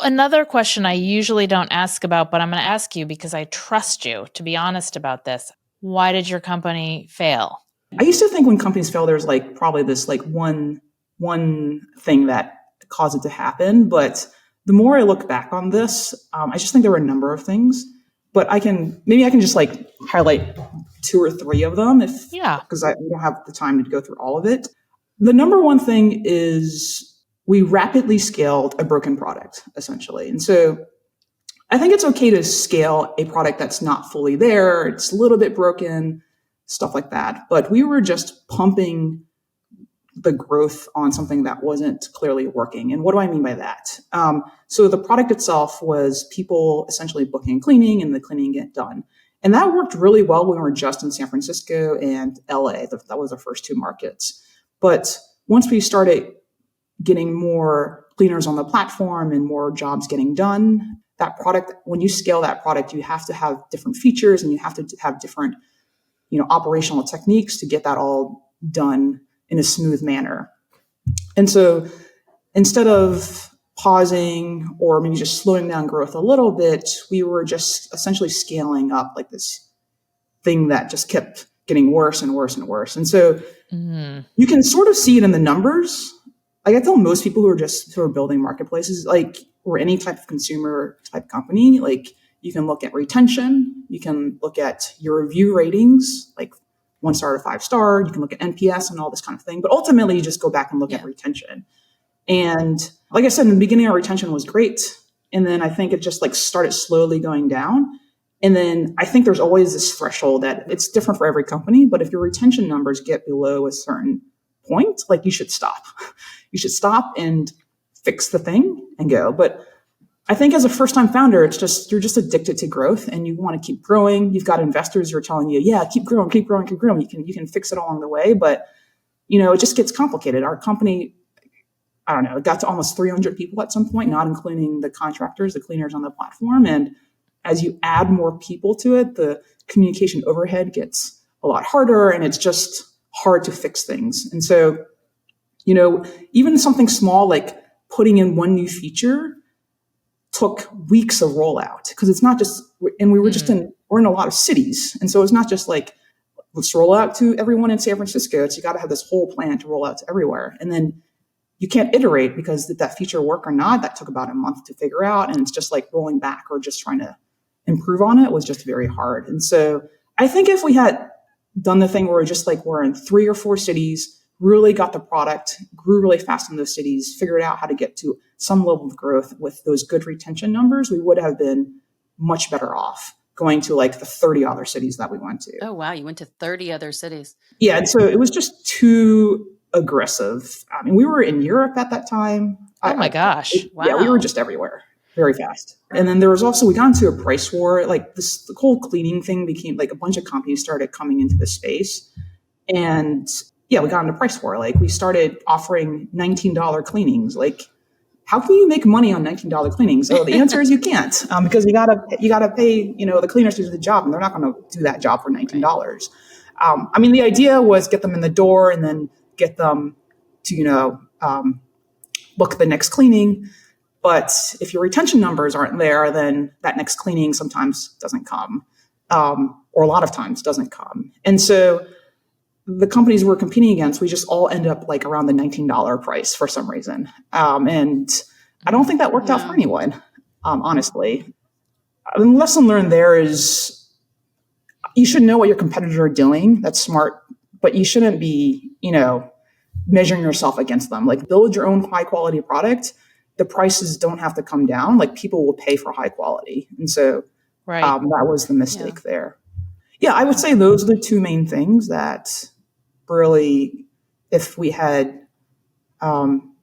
another question I usually don't ask about, but I'm going to ask you because I trust you to be honest about this. Why did your company fail? I used to think when companies fail, there's like probably this like one thing that caused it to happen. But the more I look back on this, I just think there were a number of things. But I can just like highlight 2 or 3 of them because we don't have the time to go through all of it. The number one thing is we rapidly scaled a broken product, essentially. And so I think it's okay to scale a product that's not fully there. It's a little bit broken, stuff like that. But we were just pumping the growth on something that wasn't clearly working. And what do I mean by that? So the product itself was people essentially booking cleaning and the cleaning get done. And that worked really well when we were just in San Francisco and LA. That was the first 2 markets. But once we started getting more cleaners on the platform and more jobs getting done, that product, when you scale that product, you have to have different features and you have to have different, operational techniques to get that all done in a smooth manner. And so instead of pausing or maybe just slowing down growth a little bit, we were just essentially scaling up like this thing that just kept getting worse and worse and worse. And so you can sort of see it in the numbers. Like I tell most people who are building marketplaces, like, or any type of consumer type company, like you can look at retention, you can look at your review ratings, like 1 star to 5 star, you can look at NPS and all this kind of thing. But ultimately you just go back and look at retention. And like I said, in the beginning, our retention was great. And then I think it just like started slowly going down. And then I think there's always this threshold that it's different for every company, but if your retention numbers get below a certain point, like you should stop. You should stop and fix the thing and go. But I think as a first-time founder, you're just addicted to growth and you want to keep growing. You've got investors who are telling you, yeah, keep growing, keep growing, keep growing. You can fix it along the way, but it just gets complicated. Our company, I don't know, it got to almost 300 people at some point, not including the contractors, the cleaners on the platform. And as you add more people to it, the communication overhead gets a lot harder and it's just hard to fix things. And so, even something small like putting in one new feature took weeks of rollout because it's not just, and we're in a lot of cities. And so it's not just like, let's roll out to everyone in San Francisco. You got to have this whole plan to roll out to everywhere. And then you can't iterate because did that feature work or not? That took about a month to figure out. And it's just like rolling back or just trying to improve on it was just very hard. And so I think if we had done the thing where we're in 3 or 4 cities, really got the product, grew really fast in those cities, figured out how to get to some level of growth with those good retention numbers, we would have been much better off going to like the 30 other cities that we went to. Oh, wow. You went to 30 other cities. Yeah. And so it was just too aggressive. I mean, we were in Europe at that time. Oh my gosh. Wow. Yeah, we were just everywhere very fast. And then there was also, we got into a price war. Like the whole cleaning thing became like a bunch of companies started coming into the space. And yeah, we got into price war. Like we started offering $19 cleanings. Like, how can you make money on $19 cleanings? So the answer is you can't, because you gotta pay, the cleaners to do the job, and they're not going to do that job for $19. I mean, the idea was get them in the door and then get them to, book the next cleaning. But if your retention numbers aren't there, then that next cleaning sometimes doesn't come, or a lot of times doesn't come. And so the companies we're competing against, we just all end up like around the $19 price for some reason. And I don't think that worked out for anyone, honestly. The lesson learned there is you should know what your competitors are doing. That's smart, but you shouldn't be, measuring yourself against them. Like build your own high quality product. The prices don't have to come down. Like people will pay for high quality. And so that was the mistake there. Yeah, I would say those are the 2 main things that really, if we had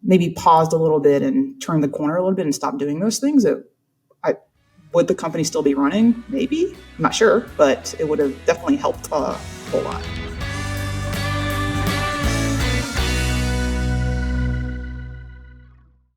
maybe paused a little bit and turned the corner a little bit and stopped doing those things, would the company still be running? Maybe. I'm not sure, but it would have definitely helped a whole lot.